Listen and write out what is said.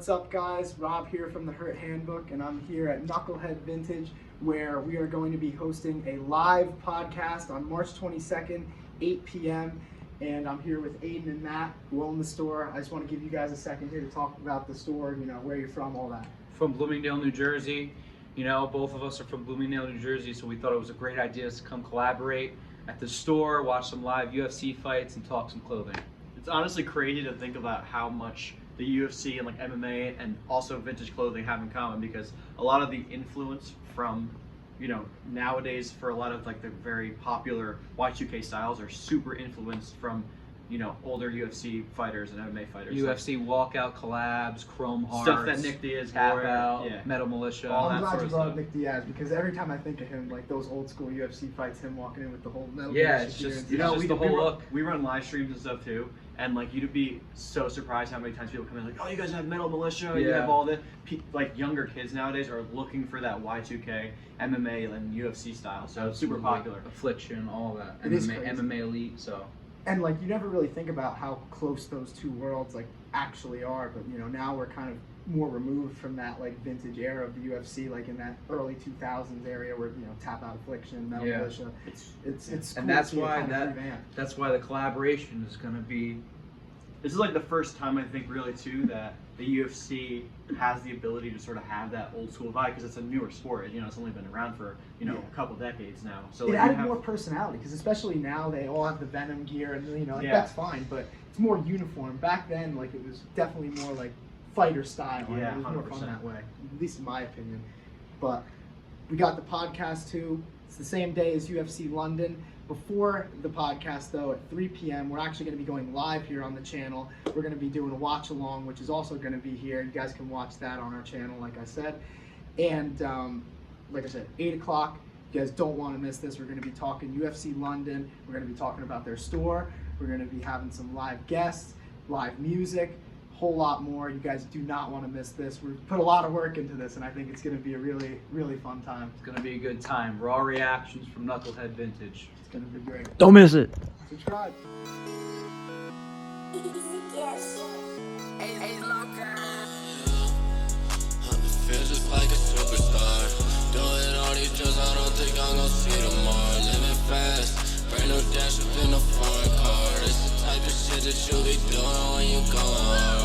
What's up, guys? Rob here from the Hurt Handbook, and I'm here at Knucklehead Vintage, where we are going to be hosting a live podcast on March 22nd, 8 p.m. And I'm here with Aiden and Matt, who own the store. I just want to give you guys a second here to talk about the store, where you're from, all that. From Bloomingdale, New Jersey. Both of us are from Bloomingdale, New Jersey, so we thought it was a great idea to come collaborate at the store, watch some live UFC fights, and talk some clothing. It's honestly crazy to think about how much the UFC and like MMA and also vintage clothing have in common, because a lot of the influence from, nowadays for a lot of like the very popular Y2K styles are super influenced from, older UFC fighters and MMA fighters. UFC walkout collabs, chrome hearts, stuff that Nick Diaz tap wore, out, yeah. Metal Militia. All I'm that glad sort you of brought up stuff. Nick Diaz, because every time I think of him, like those old school UFC fights, him walking in with the whole metal. Yeah, militia it's gear just- and you know, stuff. the whole look. We run live streams and stuff too, and like you'd be so surprised how many times people come in like, oh, you guys have Metal Militia, you Yeah. have all this. Like younger kids nowadays are looking for that Y2K, MMA, and UFC style, so it's super Absolutely. popular. Affliction, all that. It is MMA, crazy. MMA Elite, so. And like you never really think about how close those two worlds like actually are, but now we're kind of more removed from that like vintage era of the UFC, like in that early 2000s area where Tap Out, Affliction, Metal Yeah. Militia. It's cool And that's to see it why kind of revamped. that's why the collaboration is going to be. This is like the first time I think really too that the UFC has the ability to sort of have that old school vibe, because it's a newer sport. It's only been around for Yeah. a couple decades now. So It like, added more personality, because especially now they all have the Venom gear, and Yeah. that's fine, but it's more uniform. Back then, like it was definitely more like fighter style. and Yeah, it was more fun 100%. that way, at least in my opinion. But we got the podcast too. It's the same day as UFC London. Before the podcast, though, at 3 p.m., we're actually going to be going live here on the channel. We're going to be doing a watch along, which is also going to be here. You guys can watch that on our channel, like I said. And like I said, 8 o'clock. You guys don't want to miss this. We're going to be talking UFC London. We're going to be talking about their store. We're going to be having some live guests, live music, a whole lot more. You guys do not want to miss this. We've put a lot of work into this, and I think it's going to be a really, really fun time. It's going to be a good time. Raw reactions from Knucklehead Vintage. It's going to be great. Don't miss it. Subscribe. Yes.